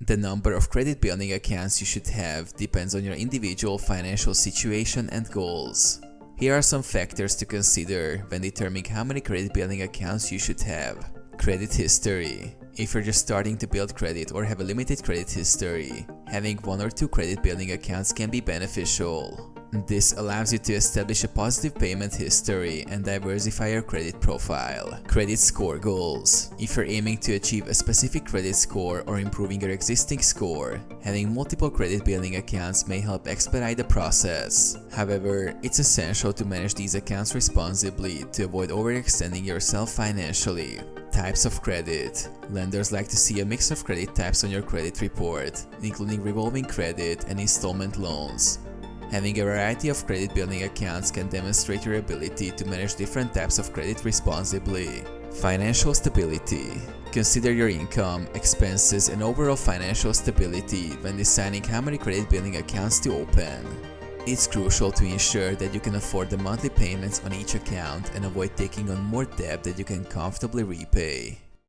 The number of credit building accounts you should have depends on your individual financial situation and goals. Here are some factors to consider when determining how many credit building accounts you should have. Credit history. If you're just starting to build credit or have a limited credit history, having 1 or 2 credit building accounts can be beneficial. This allows you to establish a positive payment history and diversify your credit profile. Credit score goals. If you're aiming to achieve a specific credit score or improving your existing score, having multiple credit building accounts may help expedite the process. However, it's essential to manage these accounts responsibly to avoid overextending yourself financially. Types of credit. Lenders like to see a mix of credit types on your credit report, including revolving credit and installment loans. Having a variety of credit building accounts can demonstrate your ability to manage different types of credit responsibly. Financial stability. Consider your income, expenses, and overall financial stability when deciding how many credit building accounts to open. It's crucial to ensure that you can afford the monthly payments on each account and avoid taking on more debt that you can comfortably repay.